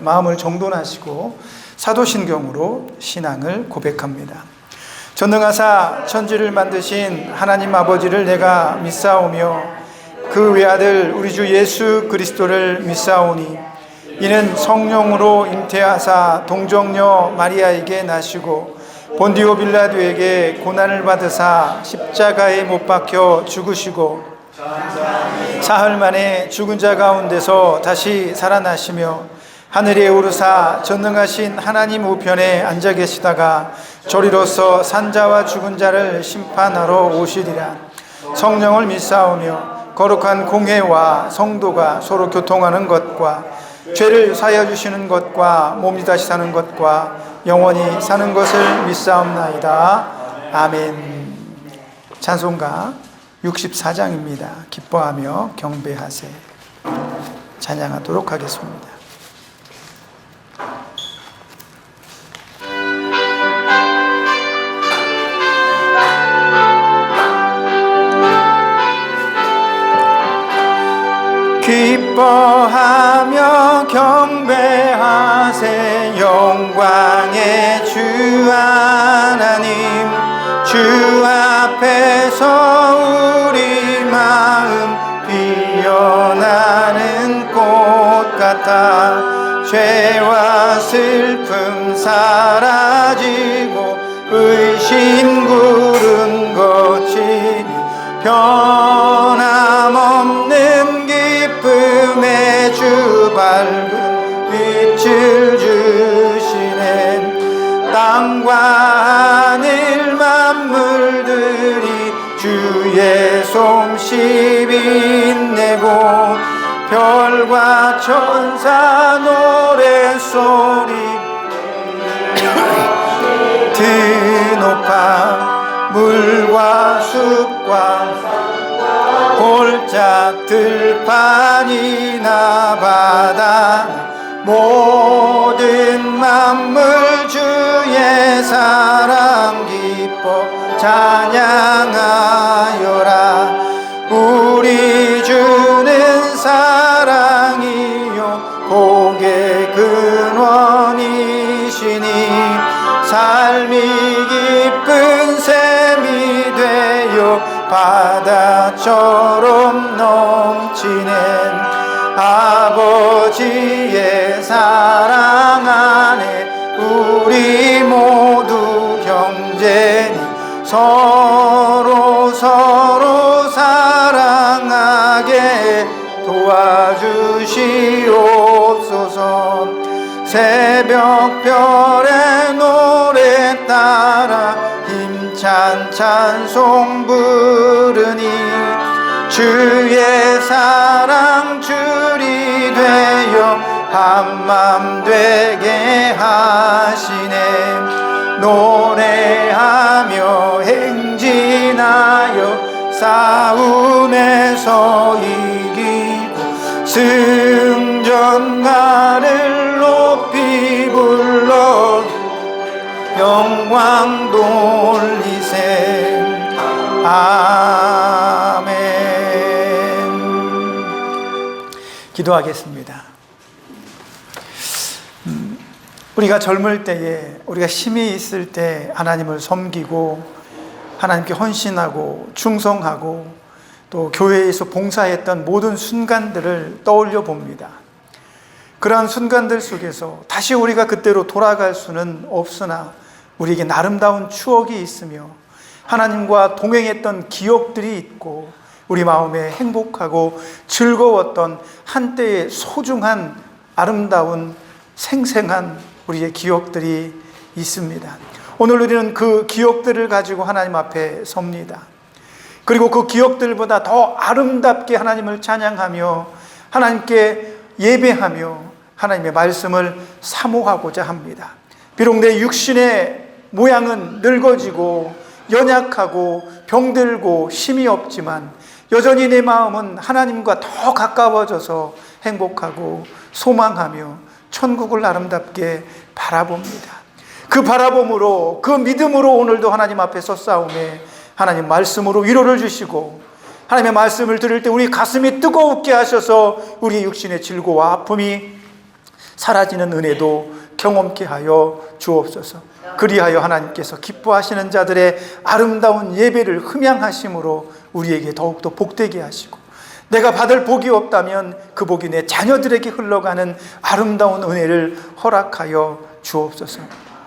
마음을 정돈하시고 사도신경으로 신앙을 고백합니다. 전능하사 천지를 만드신 하나님 아버지를 내가 믿사오며 그 외아들 우리 주 예수 그리스도를 믿사오니 이는 성령으로 잉태하사 동정녀 마리아에게 나시고 본디오 빌라도에게 고난을 받으사 십자가에 못 박혀 죽으시고 사흘 만에 죽은 자 가운데서 다시 살아나시며 하늘에 오르사 전능하신 하나님 우편에 앉아 계시다가 저리로서 산자와 죽은 자를 심판하러 오시리라. 성령을 믿사오며 거룩한 공회와 성도가 서로 교통하는 것과 죄를 사하여 주시는 것과 몸이 다시 사는 것과 영원히 사는 것을 믿사옵나이다. 아멘. 찬송가 64장입니다. 기뻐하며 경배하세. 찬양하도록 하겠습니다. 기뻐하며 경배하세. 영광의 주 하나님, 주 앞에서 우리 마음 피어나는 꽃 같아 죄와 슬픔 사라지고 의심 구름 거치니 변함없는 기쁨의 주 밝은 빛을 주시네. 땅과 하늘 만물들이 주의 솜씨 빛내고 별과 천사 노래소리 드높아 물과 숲과 골짝 들판이나 바다 모든 만물 주의 사랑 기뻐 찬양하여라. 우리 주는 사랑이요 복의 근원이시니 삶이 기쁜 샘이 되어 바다처럼 넘치네. 아버지의 사랑 안에 우리 모두 형제니 서로 사랑하게 도와주시옵소서. 새벽별의 노래 따라 힘찬 찬송 부르니 주의 사랑 줄이 되어 한맘 되게 하시네. 노래하며 행진하여 싸움에서 이기고 승전가를 높이 불러 영광 돌리세. 아멘. 기도하겠습니다. 우리가 젊을 때에, 우리가 힘이 있을 때 하나님을 섬기고 하나님께 헌신하고 충성하고 또 교회에서 봉사했던 모든 순간들을 떠올려 봅니다. 그러한 순간들 속에서 다시 우리가 그때로 돌아갈 수는 없으나 우리에게 아름다운 추억이 있으며 하나님과 동행했던 기억들이 있고 우리 마음에 행복하고 즐거웠던 한때의 소중한 아름다운 생생한 우리의 기억들이 있습니다. 오늘 우리는 그 기억들을 가지고 하나님 앞에 섭니다. 그리고 그 기억들보다 더 아름답게 하나님을 찬양하며 하나님께 예배하며 하나님의 말씀을 사모하고자 합니다. 비록 내 육신의 모양은 늙어지고 연약하고 병들고 힘이 없지만 여전히 내 마음은 하나님과 더 가까워져서 행복하고 소망하며 천국을 아름답게 바라봅니다. 그 바라봄으로 그 믿음으로 오늘도 하나님 앞에 섰사오매 하나님 말씀으로 위로를 주시고 하나님의 말씀을 들을 때 우리 가슴이 뜨거웠게 하셔서 우리 육신의 질고와 아픔이 사라지는 은혜도 경험케 하여 주옵소서. 그리하여 하나님께서 기뻐하시는 자들의 아름다운 예배를 흠양하심으로 우리에게 더욱더 복되게 하시고, 내가 받을 복이 없다면 그 복이 내 자녀들에게 흘러가는 아름다운 은혜를 허락하여 주옵소서.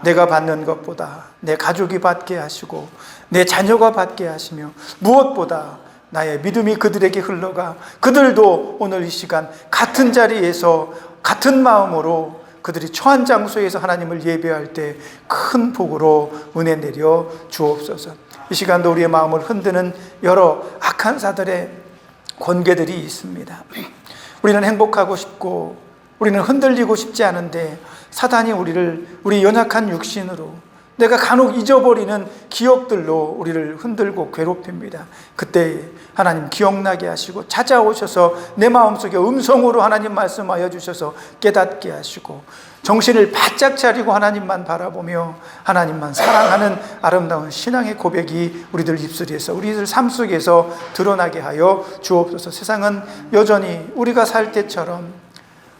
내가 받는 것보다 내 가족이 받게 하시고 내 자녀가 받게 하시며, 무엇보다 나의 믿음이 그들에게 흘러가 그들도 오늘 이 시간 같은 자리에서 같은 마음으로 그들이 처한 장소에서 하나님을 예배할 때 큰 복으로 은혜 내려 주옵소서. 이 시간도 우리의 마음을 흔드는 여러 악한 자들의 권계들이 있습니다. 우리는 행복하고 싶고 우리는 흔들리고 싶지 않은데 사단이 우리 연약한 육신으로, 내가 간혹 잊어버리는 기억들로 우리를 흔들고 괴롭힙니다. 그때 하나님 기억나게 하시고 찾아오셔서 내 마음속에 음성으로 하나님 말씀하여 주셔서 깨닫게 하시고, 정신을 바짝 차리고 하나님만 바라보며 하나님만 사랑하는 아름다운 신앙의 고백이 우리들 입술에서, 우리들 삶 속에서 드러나게 하여 주옵소서. 세상은 여전히 우리가 살 때처럼,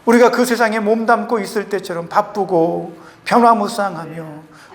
우리가 그 세상에 몸담고 있을 때처럼 바쁘고 변화무쌍하며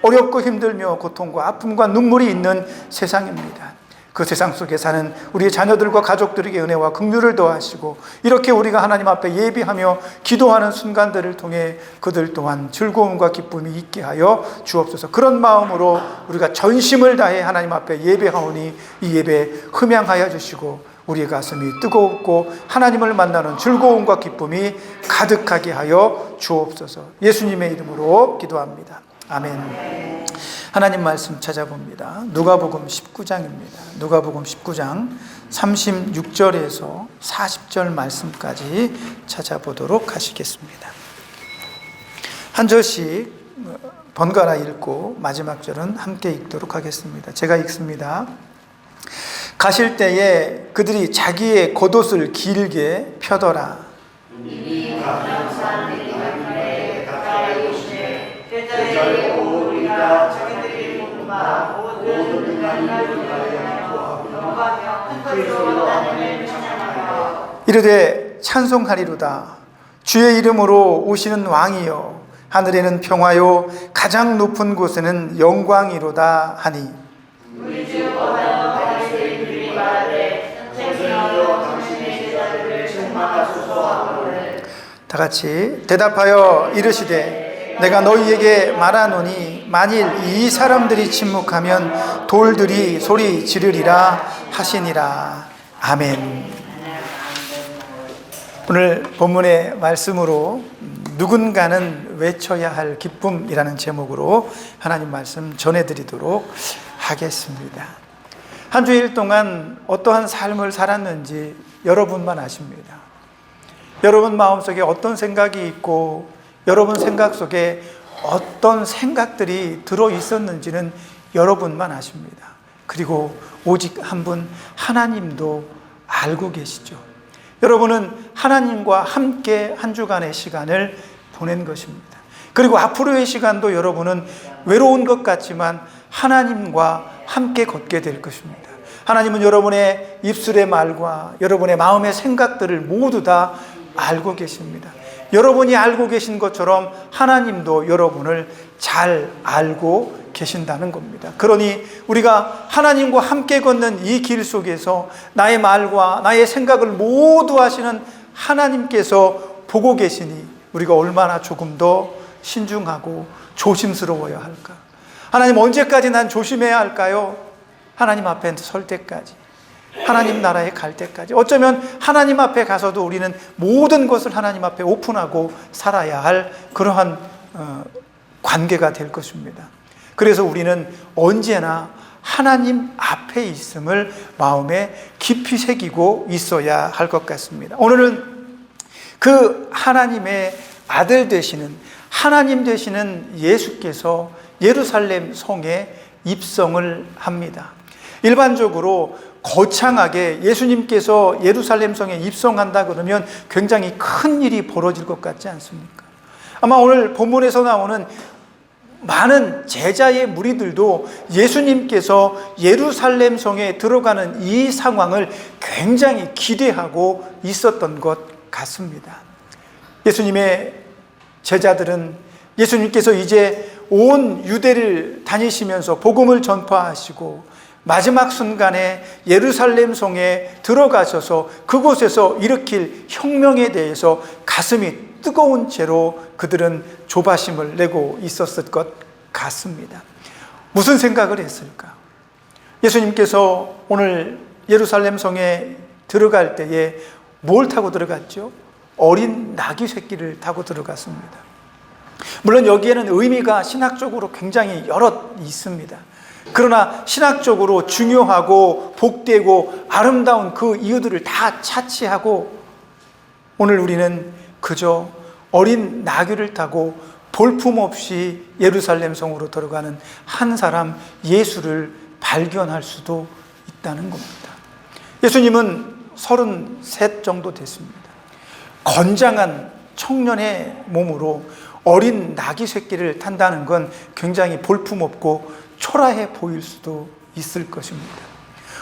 어렵고 힘들며 고통과 아픔과 눈물이 있는 세상입니다. 그 세상 속에 사는 우리의 자녀들과 가족들에게 은혜와 긍휼을 더하시고, 이렇게 우리가 하나님 앞에 예비하며 기도하는 순간들을 통해 그들 또한 즐거움과 기쁨이 있게 하여 주옵소서. 그런 마음으로 우리가 전심을 다해 하나님 앞에 예배하오니 이 예배 흠양하여 주시고, 우리의 가슴이 뜨겁고 하나님을 만나는 즐거움과 기쁨이 가득하게 하여 주옵소서. 예수님의 이름으로 기도합니다. 아멘. 하나님 말씀 찾아봅니다. 누가복음 19장입니다. 누가복음 19장 36절에서 40절 말씀까지 찾아보도록 하시겠습니다. 한 절씩 번갈아 읽고 마지막 절은 함께 읽도록 하겠습니다. 제가 읽습니다. 가실 때에 그들이 자기의 겉옷을 길게 펴더라. 이르되 찬송하리로다. 주의 이름으로 오시는 왕이여, 하늘에는 평화요 가장 높은 곳에는 영광이로다 하니. 우리 주 거룩한 세인들이 말하되 생생하여 당신의 제자들을 책망하소서 하거늘. 다 같이 대답하여 이르시되 내가 너희에게 말하노니 만일 이 사람들이 침묵하면 돌들이 소리 지르리라 하시니라. 아멘. 오늘 본문의 말씀으로 누군가는 외쳐야 할 기쁨이라는 제목으로 하나님 말씀 전해드리도록 하겠습니다. 한 주일 동안 어떠한 삶을 살았는지 여러분만 아십니다. 여러분 마음속에 어떤 생각이 있고 여러분 생각 속에 어떤 생각들이 들어있었는지는 여러분만 아십니다. 그리고 오직 한 분 하나님도 알고 계시죠. 여러분은 하나님과 함께 한 주간의 시간을 보낸 것입니다. 그리고 앞으로의 시간도 여러분은 외로운 것 같지만 하나님과 함께 걷게 될 것입니다. 하나님은 여러분의 입술의 말과 여러분의 마음의 생각들을 모두 다 알고 계십니다. 여러분이 알고 계신 것처럼 하나님도 여러분을 잘 알고 계신다는 겁니다. 그러니 우리가 하나님과 함께 걷는 이 길 속에서 나의 말과 나의 생각을 모두 하시는 하나님께서 보고 계시니 우리가 얼마나 조금 더 신중하고 조심스러워야 할까? 하나님, 언제까지 난 조심해야 할까요? 하나님 앞에 설 때까지, 하나님 나라에 갈 때까지. 어쩌면 하나님 앞에 가서도 우리는 모든 것을 하나님 앞에 오픈하고 살아야 할 그러한 관계가 될 것입니다. 그래서 우리는 언제나 하나님 앞에 있음을 마음에 깊이 새기고 있어야 할 것 같습니다. 오늘은 그 하나님의 아들 되시는, 하나님 되시는 예수께서 예루살렘 성에 입성을 합니다. 일반적으로 거창하게 예수님께서 예루살렘 성에 입성한다 그러면 굉장히 큰 일이 벌어질 것 같지 않습니까? 아마 오늘 본문에서 나오는 많은 제자의 무리들도 예수님께서 예루살렘 성에 들어가는 이 상황을 굉장히 기대하고 있었던 것 같습니다. 예수님의 제자들은 예수님께서 이제 온 유대를 다니시면서 복음을 전파하시고 마지막 순간에 예루살렘 성에 들어가셔서 그곳에서 일으킬 혁명에 대해서 가슴이 뜨거운 채로 그들은 조바심을 내고 있었을 것 같습니다. 무슨 생각을 했을까? 예수님께서 오늘 예루살렘 성에 들어갈 때에 뭘 타고 들어갔죠? 어린 나귀 새끼를 타고 들어갔습니다. 물론 여기에는 의미가 신학적으로 굉장히 여러 있습니다. 그러나 신학적으로 중요하고 복되고 아름다운 그 이유들을 다 차치하고 오늘 우리는 그저 어린 나귀를 타고 볼품없이 예루살렘 성으로 들어가는 한 사람 예수를 발견할 수도 있다는 겁니다. 예수님은 33 정도 됐습니다. 건장한 청년의 몸으로 어린 나귀 새끼를 탄다는 건 굉장히 볼품없고 초라해 보일 수도 있을 것입니다.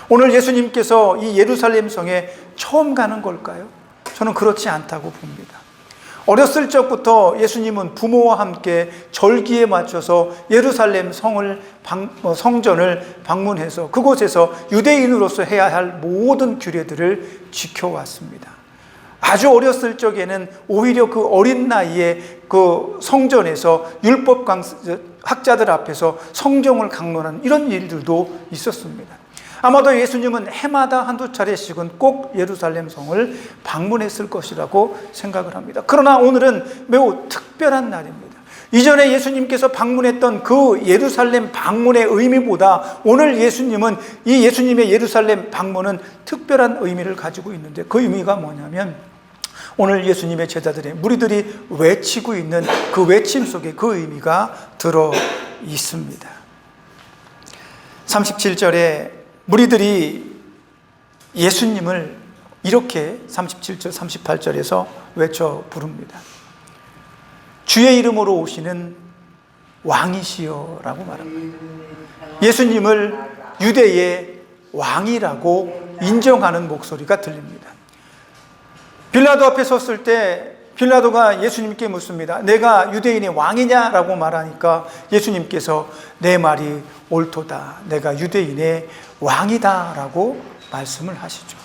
오늘 예수님께서 이 예루살렘 성에 처음 가는 걸까요? 저는 그렇지 않다고 봅니다. 어렸을 적부터 예수님은 부모와 함께 절기에 맞춰서 예루살렘 성전을 방문해서 그곳에서 유대인으로서 해야 할 모든 규례들을 지켜왔습니다. 아주 어렸을 적에는 오히려 그 어린 나이에 그 성전에서 율법 학자들 앞에서 성경을 강론하는 이런 일들도 있었습니다. 아마도 예수님은 해마다 한두 차례씩은 꼭 예루살렘 성을 방문했을 것이라고 생각을 합니다. 그러나 오늘은 매우 특별한 날입니다. 이전에 예수님께서 방문했던 그 예루살렘 방문의 의미보다 오늘 예수님은 이 예수님의 예루살렘 방문은 특별한 의미를 가지고 있는데 그 의미가 뭐냐면 오늘 예수님의 제자들의 무리들이 외치고 있는 그 외침 속에 그 의미가 들어 있습니다. 37절에 무리들이 예수님을 이렇게 37절, 38절에서 외쳐 부릅니다. 주의 이름으로 오시는 왕이시여 라고 말합니다. 예수님을 유대의 왕이라고 인정하는 목소리가 들립니다. 빌라도 앞에 섰을 때 빌라도가 예수님께 묻습니다. 내가 유대인의 왕이냐라고 말하니까 예수님께서 내 말이 옳도다. 내가 유대인의 왕이다라고 말씀을 하시죠.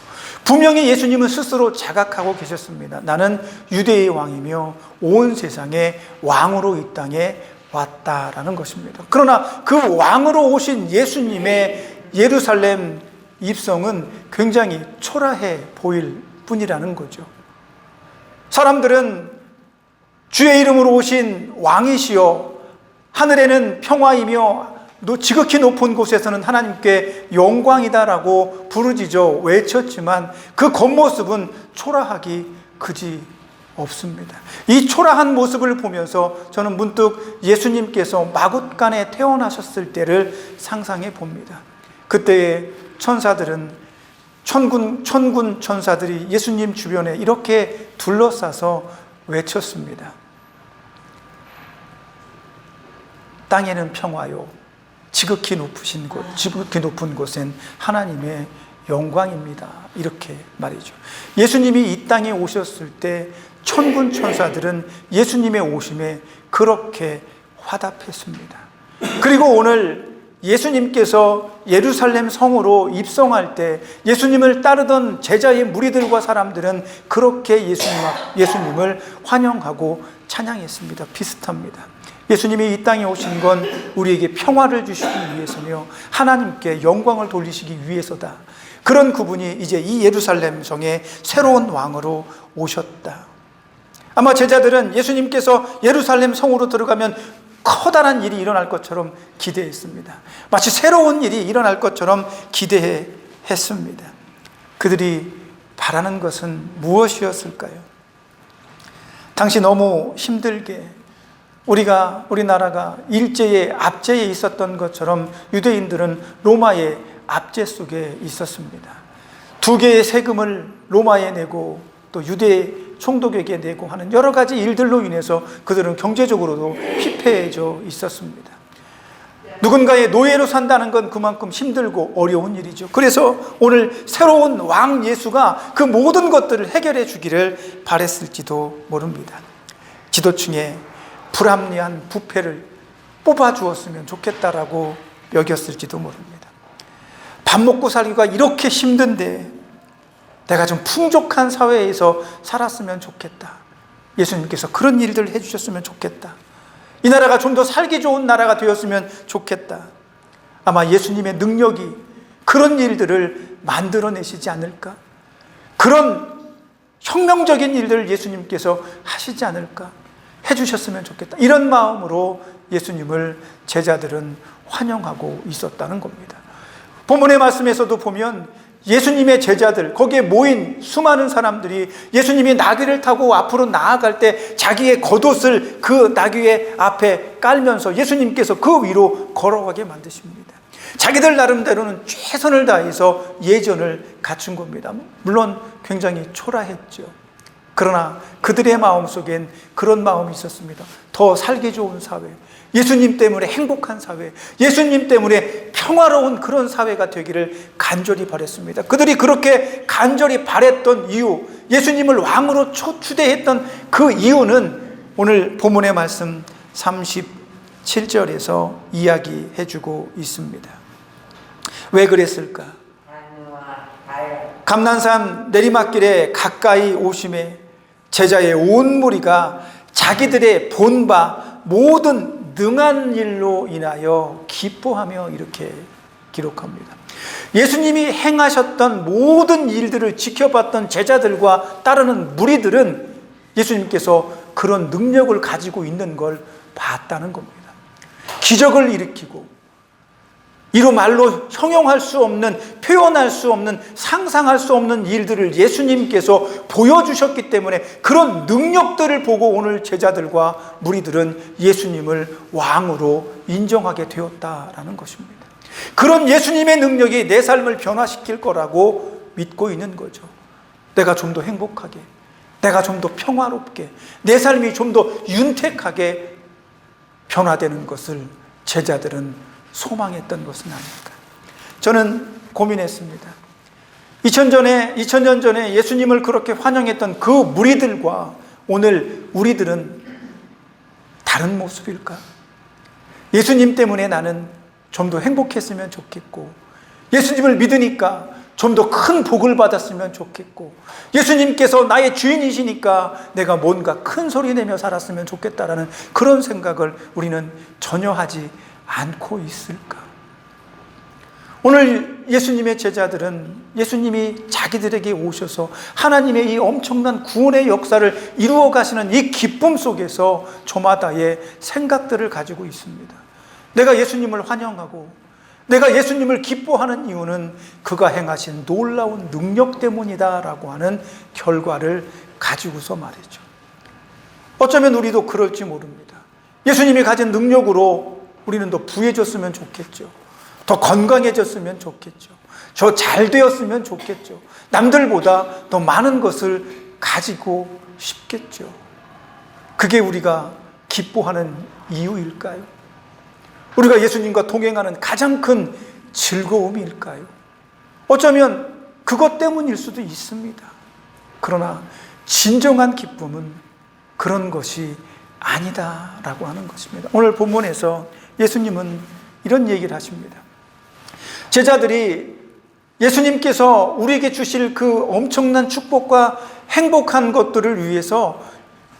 분명히 예수님은 스스로 자각하고 계셨습니다. 나는 유대의 왕이며 온 세상의 왕으로 이 땅에 왔다라는 것입니다. 그러나 그 왕으로 오신 예수님의 예루살렘 입성은 굉장히 초라해 보일 뿐이라는 거죠. 사람들은 주의 이름으로 오신 왕이시여 하늘에는 평화이며 지극히 높은 곳에서는 하나님께 영광이다라고 부르짖어 외쳤지만 그 겉모습은 초라하기 그지 없습니다. 이 초라한 모습을 보면서 저는 문득 예수님께서 마굿간에 태어나셨을 때를 상상해 봅니다. 그때의 천사들은 천군 천사들이 예수님 주변에 이렇게 둘러싸서 외쳤습니다. 땅에는 평화요 지극히 높은 곳엔 하나님의 영광입니다. 이렇게 말이죠. 예수님이 이 땅에 오셨을 때 천군 천사들은 예수님의 오심에 그렇게 화답했습니다. 그리고 오늘 예수님께서 예루살렘 성으로 입성할 때 예수님을 따르던 제자의 무리들과 사람들은 그렇게 예수님을 환영하고 찬양했습니다. 비슷합니다. 예수님이 이 땅에 오신 건 우리에게 평화를 주시기 위해서며 하나님께 영광을 돌리시기 위해서다. 그런 그분이 이제 이 예루살렘 성에 새로운 왕으로 오셨다. 아마 제자들은 예수님께서 예루살렘 성으로 들어가면 커다란 일이 일어날 것처럼 기대했습니다. 마치 새로운 일이 일어날 것처럼 기대했습니다. 그들이 바라는 것은 무엇이었을까요? 당시 너무 힘들게 우리나라가 일제의 압제에 있었던 것처럼 유대인들은 로마의 압제 속에 있었습니다. 2개의 세금을 로마에 내고 또 유대 총독에게 내고 하는 여러 가지 일들로 인해서 그들은 경제적으로도 피폐해져 있었습니다. 누군가의 노예로 산다는 건 그만큼 힘들고 어려운 일이죠. 그래서 오늘 새로운 왕 예수가 그 모든 것들을 해결해 주기를 바랬을지도 모릅니다. 지도층에 불합리한 부패를 뽑아주었으면 좋겠다라고 여겼을지도 모릅니다. 밥 먹고 살기가 이렇게 힘든데 내가 좀 풍족한 사회에서 살았으면 좋겠다. 예수님께서 그런 일들을 해주셨으면 좋겠다. 이 나라가 좀 더 살기 좋은 나라가 되었으면 좋겠다. 아마 예수님의 능력이 그런 일들을 만들어내시지 않을까? 그런 혁명적인 일들을 예수님께서 하시지 않을까? 해주셨으면 좋겠다. 이런 마음으로 예수님을 제자들은 환영하고 있었다는 겁니다. 본문의 말씀에서도 보면 예수님의 제자들, 거기에 모인 수많은 사람들이 예수님이 나귀를 타고 앞으로 나아갈 때 자기의 겉옷을 그 나귀의 앞에 깔면서 예수님께서 그 위로 걸어가게 만드십니다. 자기들 나름대로는 최선을 다해서 예전을 갖춘 겁니다. 물론 굉장히 초라했죠. 그러나 그들의 마음속엔 그런 마음이 있었습니다. 더 살기 좋은 사회, 예수님 때문에 행복한 사회, 예수님 때문에 평화로운 그런 사회가 되기를 간절히 바랬습니다. 그들이 그렇게 간절히 바랬던 이유, 예수님을 왕으로 초대했던 그 이유는 오늘 본문의 말씀 37절에서 이야기해주고 있습니다. 왜 그랬을까? 감난산 내리막길에 가까이 오심에 제자의 온 무리가 자기들의 본 바 모든 능한 일로 인하여 기뻐하며 이렇게 기록합니다. 예수님이 행하셨던 모든 일들을 지켜봤던 제자들과 따르는 무리들은 예수님께서 그런 능력을 가지고 있는 걸 봤다는 겁니다. 기적을 일으키고 이로 말로 형용할 수 없는, 표현할 수 없는, 상상할 수 없는 일들을 예수님께서 보여주셨기 때문에 그런 능력들을 보고 오늘 제자들과 무리들은 예수님을 왕으로 인정하게 되었다라는 것입니다. 그런 예수님의 능력이 내 삶을 변화시킬 거라고 믿고 있는 거죠. 내가 좀 더 행복하게, 내가 좀 더 평화롭게, 내 삶이 좀 더 윤택하게 변화되는 것을 제자들은 소망했던 것은 아닐까. 저는 고민했습니다. 2000년 전에 예수님을 그렇게 환영했던 그 무리들과 오늘 우리들은 다른 모습일까? 예수님 때문에 나는 좀 더 행복했으면 좋겠고, 예수님을 믿으니까 좀 더 큰 복을 받았으면 좋겠고, 예수님께서 나의 주인이시니까 내가 뭔가 큰 소리 내며 살았으면 좋겠다라는 그런 생각을 우리는 전혀 하지 않고 있을까? 오늘 예수님의 제자들은 예수님이 자기들에게 오셔서 하나님의 이 엄청난 구원의 역사를 이루어 가시는 이 기쁨 속에서 저마다의 생각들을 가지고 있습니다. 내가 예수님을 환영하고 내가 예수님을 기뻐하는 이유는 그가 행하신 놀라운 능력 때문이다라고 하는 결과를 가지고서 말이죠. 어쩌면 우리도 그럴지 모릅니다. 예수님이 가진 능력으로 우리는 더 부해졌으면 좋겠죠. 더 건강해졌으면 좋겠죠. 더 잘 되었으면 좋겠죠. 남들보다 더 많은 것을 가지고 싶겠죠. 그게 우리가 기뻐하는 이유일까요? 우리가 예수님과 동행하는 가장 큰 즐거움일까요? 어쩌면 그것 때문일 수도 있습니다. 그러나 진정한 기쁨은 그런 것이 아니다라고 하는 것입니다. 오늘 본문에서 예수님은 이런 얘기를 하십니다. 제자들이 예수님께서 우리에게 주실 그 엄청난 축복과 행복한 것들을 위해서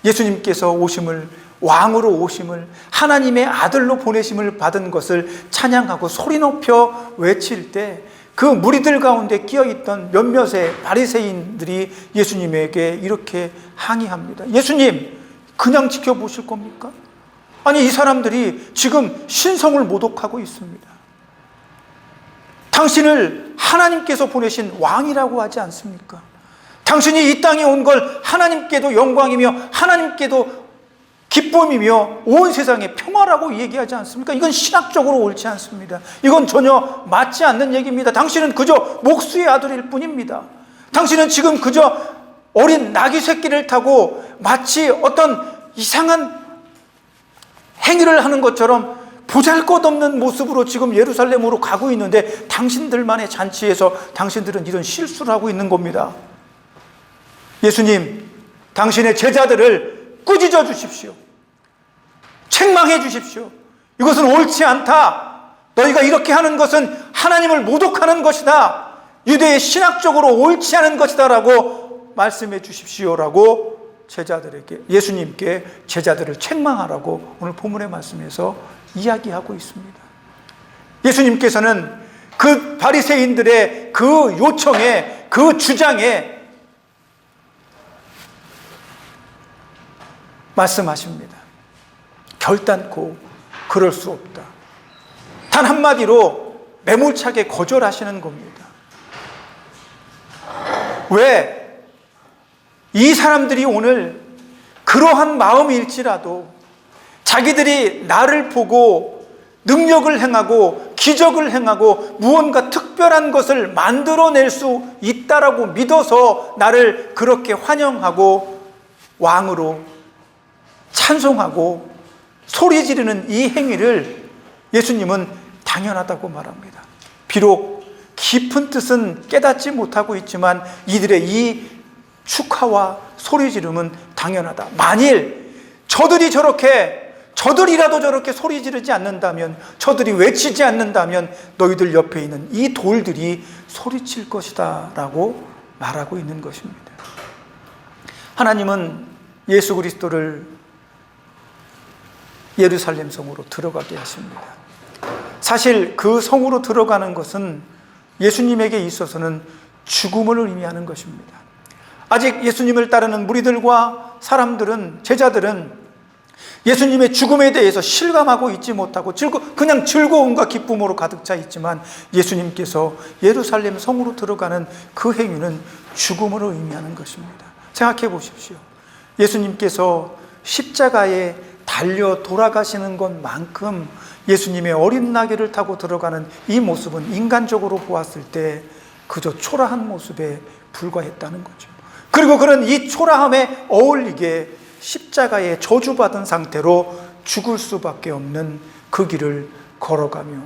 예수님께서 오심을, 왕으로 오심을, 하나님의 아들로 보내심을 받은 것을 찬양하고 소리 높여 외칠 때 그 무리들 가운데 끼어있던 몇몇의 바리새인들이 예수님에게 이렇게 항의합니다. 예수님, 그냥 지켜보실 겁니까? 아니, 이 사람들이 지금 신성을 모독하고 있습니다. 당신을 하나님께서 보내신 왕이라고 하지 않습니까? 당신이 이 땅에 온 걸 하나님께도 영광이며 하나님께도 기쁨이며 온 세상에 평화라고 얘기하지 않습니까? 이건 신학적으로 옳지 않습니다. 이건 전혀 맞지 않는 얘기입니다. 당신은 그저 목수의 아들일 뿐입니다. 당신은 지금 그저 어린 나귀 새끼를 타고 마치 어떤 이상한 행위를 하는 것처럼 보잘것없는 모습으로 지금 예루살렘으로 가고 있는데 당신들만의 잔치에서 당신들은 이런 실수를 하고 있는 겁니다. 예수님, 당신의 제자들을 꾸짖어 주십시오. 책망해 주십시오. 이것은 옳지 않다. 너희가 이렇게 하는 것은 하나님을 모독하는 것이다. 유대의 신학적으로 옳지 않은 것이다 라고 말씀해 주십시오라고 제자들에게, 예수님께 제자들을 책망하라고 오늘 본문의 말씀에서 이야기하고 있습니다. 예수님께서는 그 바리새인들의 그 요청에, 그 주장에 말씀하십니다. 결단코 그럴 수 없다. 단 한마디로 매몰차게 거절하시는 겁니다. 왜? 이 사람들이 오늘 그러한 마음일지라도 자기들이 나를 보고 능력을 행하고 기적을 행하고 무언가 특별한 것을 만들어낼 수 있다라고 믿어서 나를 그렇게 환영하고 왕으로 찬송하고 소리 지르는 이 행위를 예수님은 당연하다고 말합니다. 비록 깊은 뜻은 깨닫지 못하고 있지만 이들의 이 축하와 소리 지름은 당연하다. 만일 저들이라도 저렇게 소리 지르지 않는다면, 저들이 외치지 않는다면 너희들 옆에 있는 이 돌들이 소리칠 것이다 라고 말하고 있는 것입니다. 하나님은 예수 그리스도를 예루살렘 성으로 들어가게 하십니다. 사실 그 성으로 들어가는 것은 예수님에게 있어서는 죽음을 의미하는 것입니다. 아직 예수님을 따르는 무리들과 사람들은, 제자들은 예수님의 죽음에 대해서 실감하고 있지 못하고 그냥 즐거움과 기쁨으로 가득 차 있지만, 예수님께서 예루살렘 성으로 들어가는 그 행위는 죽음을 의미하는 것입니다. 생각해 보십시오. 예수님께서 십자가에 달려 돌아가시는 것만큼 예수님의 어린 나귀를 타고 들어가는 이 모습은 인간적으로 보았을 때 그저 초라한 모습에 불과했다는 거죠. 그리고 그런 이 초라함에 어울리게 십자가에 저주받은 상태로 죽을 수밖에 없는 그 길을 걸어가며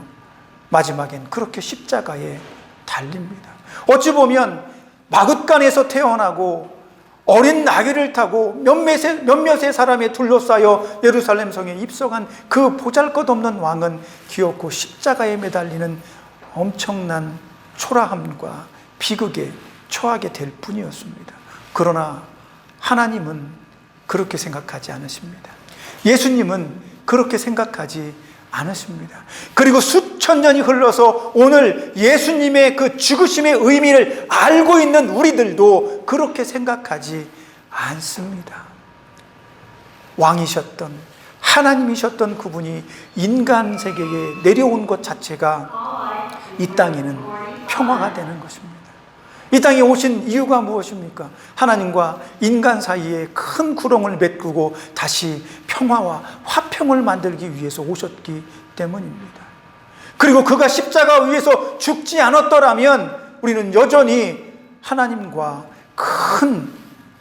마지막엔 그렇게 십자가에 달립니다. 어찌 보면 마굿간에서 태어나고 어린 나귀를 타고 몇몇의 사람에 둘러싸여 예루살렘 성에 입성한 그 보잘것없는 왕은 기어코 십자가에 매달리는 엄청난 초라함과 비극에 처하게 될 뿐이었습니다. 그러나 하나님은 그렇게 생각하지 않으십니다. 예수님은 그렇게 생각하지 않으십니다. 그리고 수천 년이 흘러서 오늘 예수님의 그 죽으심의 의미를 알고 있는 우리들도 그렇게 생각하지 않습니다. 왕이셨던, 하나님이셨던 그분이 인간 세계에 내려온 것 자체가 이 땅에는 평화가 되는 것입니다. 이 땅에 오신 이유가 무엇입니까? 하나님과 인간 사이에 큰 구렁을 메꾸고 다시 평화와 화평을 만들기 위해서 오셨기 때문입니다. 그리고 그가 십자가 위에서 죽지 않았더라면 우리는 여전히 하나님과 큰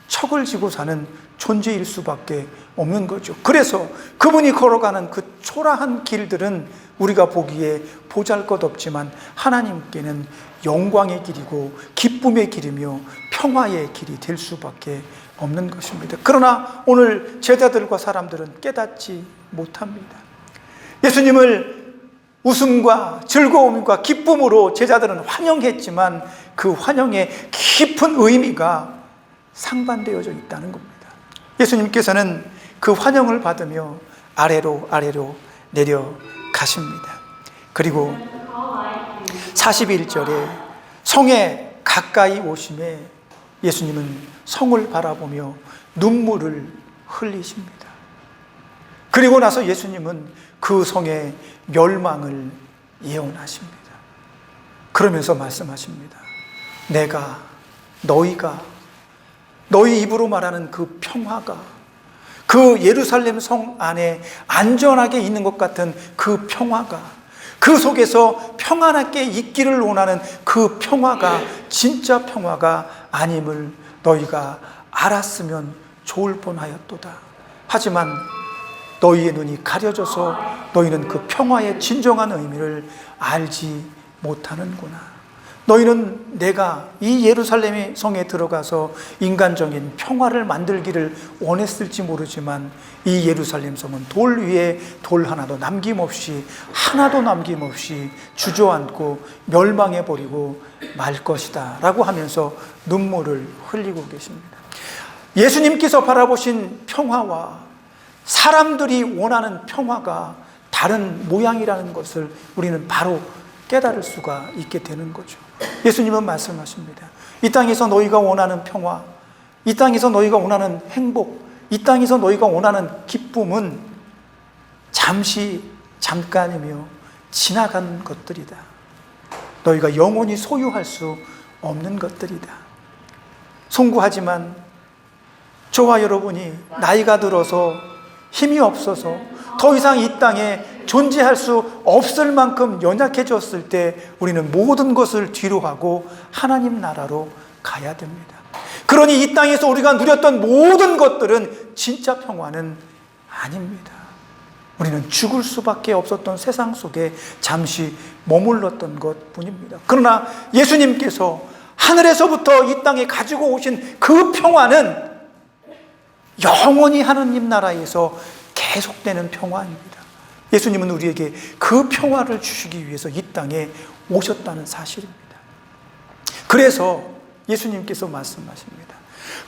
척을 지고 사는 존재일 수밖에 없는 거죠. 그래서 그분이 걸어가는 그 초라한 길들은 우리가 보기에 보잘것없지만 하나님께는 영광의 길이고 기쁨의 길이며 평화의 길이 될 수밖에 없는 것입니다. 그러나 오늘 제자들과 사람들은 깨닫지 못합니다. 예수님을 웃음과 즐거움과 기쁨으로 제자들은 환영했지만 그 환영의 깊은 의미가 상반되어져 있다는 겁니다. 예수님께서는 그 환영을 받으며 아래로 내려가십니다. 그리고 41절에 성에 가까이 오심에 예수님은 성을 바라보며 눈물을 흘리십니다. 그리고 나서 예수님은 그 성의 멸망을 예언하십니다. 그러면서 말씀하십니다. 너희가 너희 입으로 말하는 그 평화가, 그 예루살렘 성 안에 안전하게 있는 것 같은 그 평화가, 그 속에서 평안하게 있기를 원하는 그 평화가 진짜 평화가 아님을 너희가 알았으면 좋을 뻔하였도다. 하지만 너희의 눈이 가려져서 너희는 그 평화의 진정한 의미를 알지 못하는구나. 너희는 내가 이 예루살렘의 성에 들어가서 인간적인 평화를 만들기를 원했을지 모르지만 이 예루살렘 성은 돌 위에 돌 하나도 남김없이 주저앉고 멸망해버리고 말 것이다 라고 하면서 눈물을 흘리고 계십니다. 예수님께서 바라보신 평화와 사람들이 원하는 평화가 다른 모양이라는 것을 우리는 바로 깨달을 수가 있게 되는 거죠. 예수님은 말씀하십니다. 이 땅에서 너희가 원하는 평화, 이 땅에서 너희가 원하는 행복, 이 땅에서 너희가 원하는 기쁨은 잠깐이며 지나간 것들이다. 너희가 영원히 소유할 수 없는 것들이다. 송구하지만 저와 여러분이 나이가 들어서 힘이 없어서 더 이상 이 땅에 존재할 수 없을 만큼 연약해졌을 때 우리는 모든 것을 뒤로 하고 하나님 나라로 가야 됩니다. 그러니 이 땅에서 우리가 누렸던 모든 것들은 진짜 평화는 아닙니다. 우리는 죽을 수밖에 없었던 세상 속에 잠시 머물렀던 것 뿐입니다. 그러나 예수님께서 하늘에서부터 이 땅에 가지고 오신 그 평화는 영원히 하느님 나라에서 계속되는 평화입니다. 예수님은 우리에게 그 평화를 주시기 위해서 이 땅에 오셨다는 사실입니다. 그래서 예수님께서 말씀하십니다.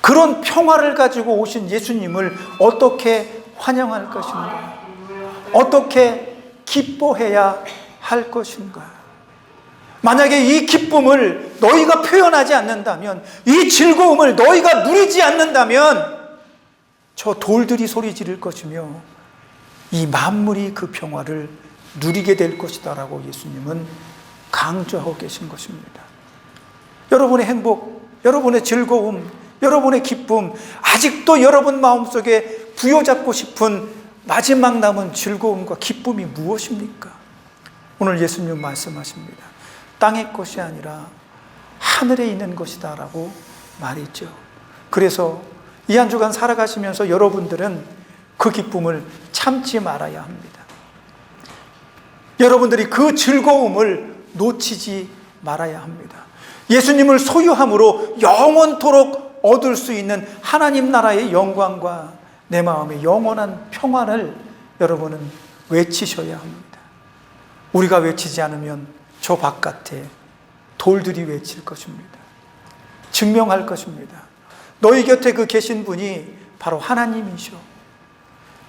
그런 평화를 가지고 오신 예수님을 어떻게 환영할 것인가? 어떻게 기뻐해야 할 것인가? 만약에 이 기쁨을 너희가 표현하지 않는다면, 이 즐거움을 너희가 누리지 않는다면 저 돌들이 소리 지를 것이며 이 만물이 그 평화를 누리게 될 것이다 라고 예수님은 강조하고 계신 것입니다. 여러분의 행복, 여러분의 즐거움, 여러분의 기쁨, 아직도 여러분 마음속에 부여잡고 싶은 마지막 남은 즐거움과 기쁨이 무엇입니까? 오늘 예수님 말씀하십니다. 땅의 것이 아니라 하늘에 있는 것이다 라고 말했죠. 그래서 이 한 주간 살아가시면서 여러분들은 그 기쁨을 참지 말아야 합니다. 여러분들이 그 즐거움을 놓치지 말아야 합니다. 예수님을 소유함으로 영원토록 얻을 수 있는 하나님 나라의 영광과 내 마음의 영원한 평안을 여러분은 외치셔야 합니다. 우리가 외치지 않으면 저 바깥에 돌들이 외칠 것입니다. 증명할 것입니다. 너희 곁에 그 계신 분이 바로 하나님이셔.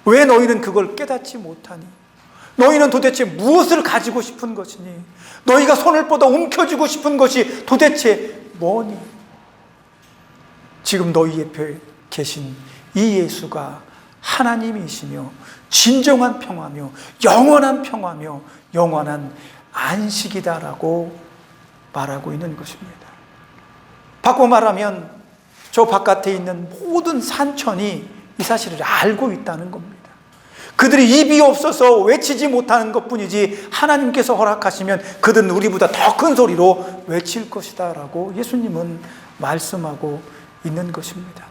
왜 너희는 그걸 깨닫지 못하니? 너희는 도대체 무엇을 가지고 싶은 것이니? 너희가 손을 뻗어 움켜쥐고 싶은 것이 도대체 뭐니? 지금 너희 옆에 계신 이 예수가 하나님이시며 진정한 평화며 영원한 평화며 영원한 안식이다라고 말하고 있는 것입니다. 바꿔 말하면 저 바깥에 있는 모든 산천이 이 사실을 알고 있다는 겁니다. 그들이 입이 없어서 외치지 못하는 것뿐이지 하나님께서 허락하시면 그들은 우리보다 더 큰 소리로 외칠 것이다 라고 예수님은 말씀하고 있는 것입니다.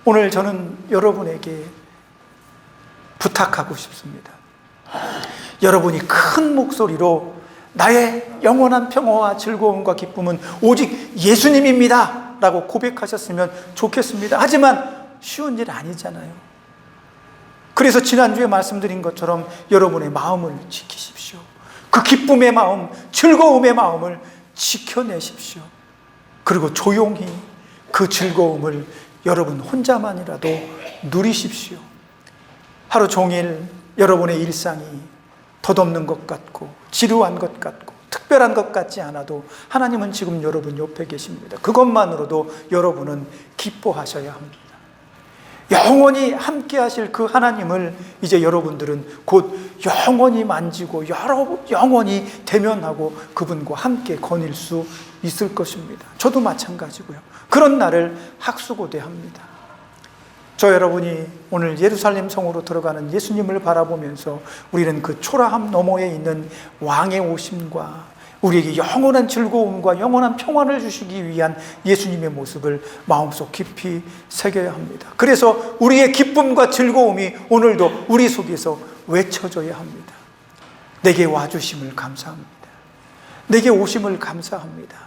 오늘 저는 여러분에게 부탁하고 싶습니다. 여러분이 큰 목소리로 나의 영원한 평화와 즐거움과 기쁨은 오직 예수님입니다 라고 고백하셨으면 좋겠습니다. 하지만 쉬운 일 아니잖아요. 그래서 지난주에 말씀드린 것처럼 여러분의 마음을 지키십시오. 그 기쁨의 마음, 즐거움의 마음을 지켜내십시오. 그리고 조용히 그 즐거움을 여러분 혼자만이라도 누리십시오. 하루 종일 여러분의 일상이 덧없는 것 같고 지루한 것 같고 특별한 것 같지 않아도 하나님은 지금 여러분 옆에 계십니다. 그것만으로도 여러분은 기뻐하셔야 합니다. 영원히 함께 하실 그 하나님을 이제 여러분들은 곧 영원히 만지고 영원히 대면하고 그분과 함께 거닐 수 있을 것입니다. 저도 마찬가지고요. 그런 날을 학수고대합니다. 저 여러분이 오늘 예루살렘 성으로 들어가는 예수님을 바라보면서 우리는 그 초라함 너머에 있는 왕의 오심과 우리에게 영원한 즐거움과 영원한 평안을 주시기 위한 예수님의 모습을 마음속 깊이 새겨야 합니다. 그래서 우리의 기쁨과 즐거움이 오늘도 우리 속에서 외쳐져야 합니다. 내게 와주심을 감사합니다. 내게 오심을 감사합니다.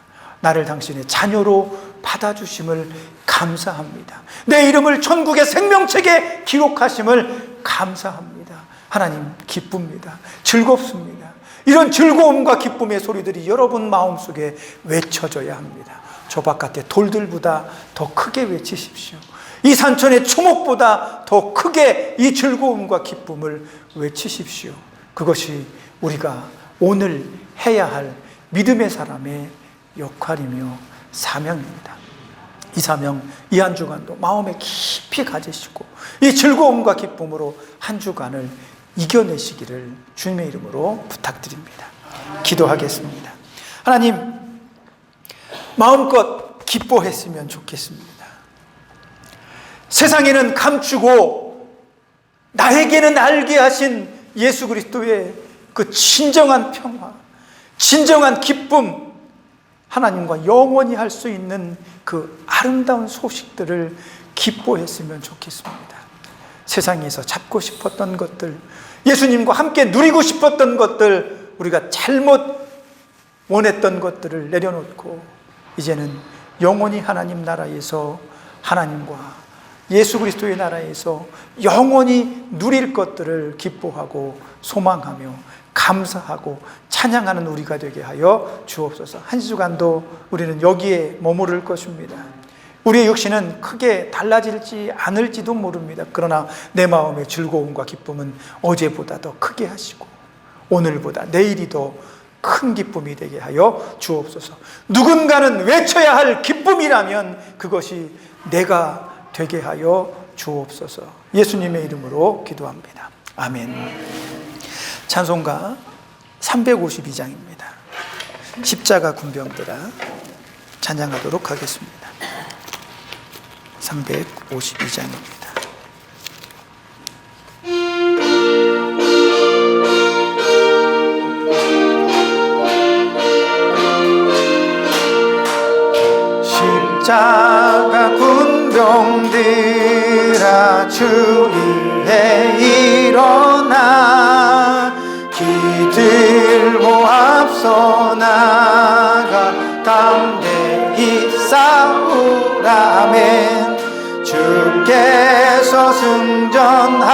나를 당신의 자녀로 받아주심을 감사합니다. 내 이름을 천국의 생명책에 기록하심을 감사합니다. 하나님, 기쁩니다. 즐겁습니다. 이런 즐거움과 기쁨의 소리들이 여러분 마음속에 외쳐져야 합니다. 저 바깥의 돌들보다 더 크게 외치십시오. 이 산천의 초목보다 더 크게 이 즐거움과 기쁨을 외치십시오. 그것이 우리가 오늘 해야 할 믿음의 사람의 역할이며 사명입니다. 이 사명, 이 한 주간도 마음에 깊이 가지시고 이 즐거움과 기쁨으로 한 주간을 이겨내시기를 주님의 이름으로 부탁드립니다. 기도하겠습니다. 하나님, 마음껏 기뻐했으면 좋겠습니다. 세상에는 감추고 나에게는 알게 하신 예수 그리스도의 그 진정한 평화, 진정한 기쁨, 하나님과 영원히 할 수 있는 그 아름다운 소식들을 기뻐했으면 좋겠습니다. 세상에서 잡고 싶었던 것들, 예수님과 함께 누리고 싶었던 것들, 우리가 잘못 원했던 것들을 내려놓고 이제는 영원히 하나님 나라에서 하나님과 예수 그리스도의 나라에서 영원히 누릴 것들을 기뻐하고 소망하며 감사하고 찬양하는 우리가 되게 하여 주옵소서. 한 주간도 우리는 여기에 머무를 것입니다. 우리의 육신은 크게 달라질지 않을지도 모릅니다. 그러나 내 마음의 즐거움과 기쁨은 어제보다 더 크게 하시고 오늘보다 내일이 더 큰 기쁨이 되게 하여 주옵소서. 누군가는 외쳐야 할 기쁨이라면 그것이 내가 되게 하여 주옵소서. 예수님의 이름으로 기도합니다. 아멘. 찬송가 352장입니다. 십자가 군병들아 찬양하도록 하겠습니다. 352장입니다. 십자가 군병들아 주 위에 일어나 기들고 앞서 나가 담대히 싸우라멘. 주께서 승전하고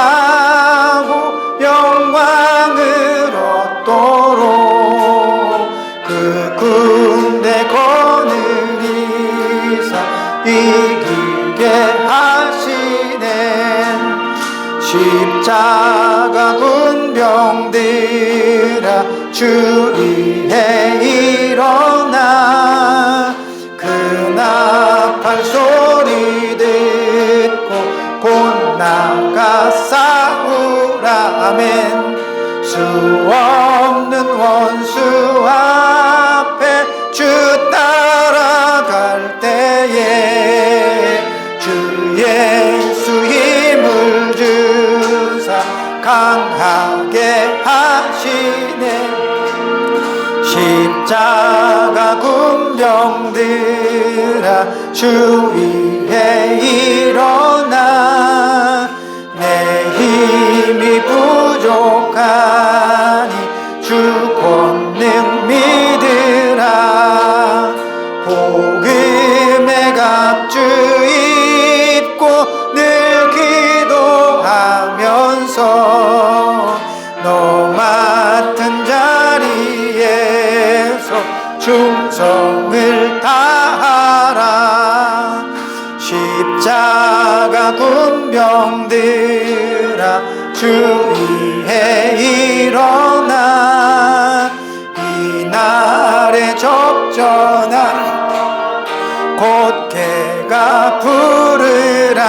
영광을 얻도록 그 군대 거느리사 이기게 하시네. 십자가 군병들아 주 위에 일어나 그 나팔 소리 듣고 곧 나가 싸우라멘. 수 없는 원수 앞에 주 따라갈 때에 주 예수 힘을 주사 강하게 하시네. 십자가 군병들아 주 위에 일어나 내 힘이 부족하니 주 권능 믿으라. 복음의 갑주 입고 늘 기도하면서 너 맡은 자리에서 충성을 다하라. 십자가 군병들아 주 위에 일어나 이날의 적전한 곧개가 부르라.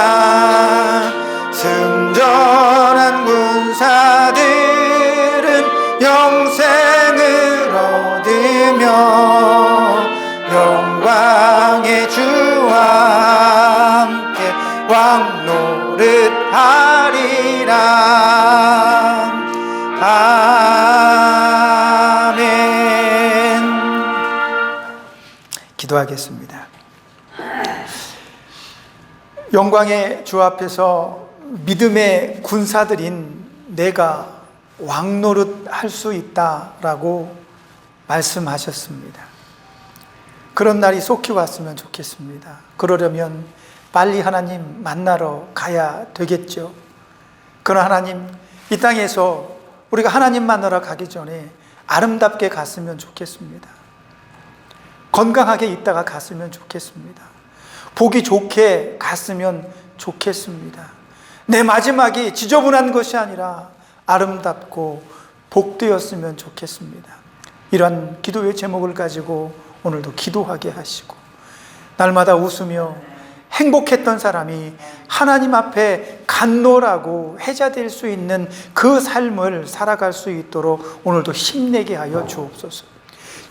승전한 군사들은 영생을 얻으며 영광의 주와 함께 왕노릇하리라. 아멘. 기도하겠습니다. 영광의 주 앞에서 믿음의 군사들인 내가 왕노릇 할 수 있다라고 말씀하셨습니다. 그런 날이 속히 왔으면 좋겠습니다. 그러려면 빨리 하나님 만나러 가야 되겠죠. 그러나 하나님, 이 땅에서 우리가 하나님 만나러 가기 전에 아름답게 갔으면 좋겠습니다. 건강하게 있다가 갔으면 좋겠습니다. 보기 좋게 갔으면 좋겠습니다. 내 마지막이 지저분한 것이 아니라 아름답고 복되었으면 좋겠습니다. 이러한 기도의 제목을 가지고 오늘도 기도하게 하시고, 날마다 웃으며 행복했던 사람이 하나님 앞에 간노라고 회자될 수 있는 그 삶을 살아갈 수 있도록 오늘도 힘내게 하여 주옵소서.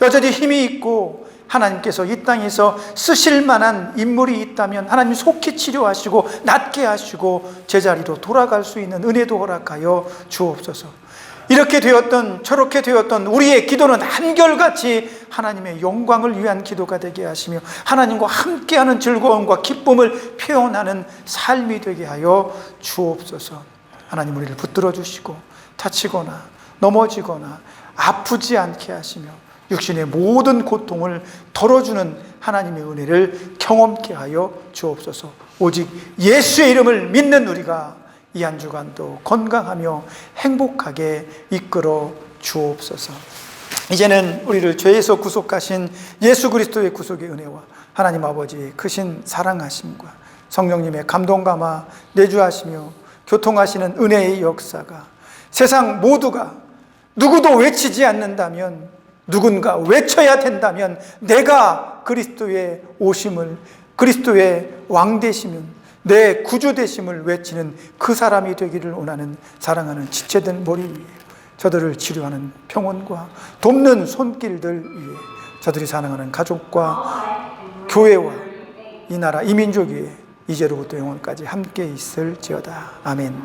여전히 힘이 있고 하나님께서 이 땅에서 쓰실 만한 인물이 있다면 하나님 속히 치료하시고 낫게 하시고 제자리로 돌아갈 수 있는 은혜도 허락하여 주옵소서. 이렇게 되었던 저렇게 되었던 우리의 기도는 한결같이 하나님의 영광을 위한 기도가 되게 하시며 하나님과 함께하는 즐거움과 기쁨을 표현하는 삶이 되게 하여 주옵소서. 하나님, 우리를 붙들어 주시고 다치거나 넘어지거나 아프지 않게 하시며 육신의 모든 고통을 덜어주는 하나님의 은혜를 경험케 하여 주옵소서. 오직 예수의 이름을 믿는 우리가 이 한 주간도 건강하며 행복하게 이끌어 주옵소서. 이제는 우리를 죄에서 구속하신 예수 그리스도의 구속의 은혜와 하나님 아버지의 크신 사랑하심과 성령님의 감동 감화 내주하시며 교통하시는 은혜의 역사가 세상 모두가 누구도 외치지 않는다면, 누군가 외쳐야 된다면 내가 그리스도의 오심을, 그리스도의 왕되심은, 내 구주되심을 외치는 그 사람이 되기를 원하는 사랑하는 지체된 머리 위에 저들을 치료하는 평온과 돕는 손길들 위에 저들이 사랑하는 가족과 교회와 이 나라 이 민족 위에 이제로부터 영원까지 함께 있을지어다. 아멘.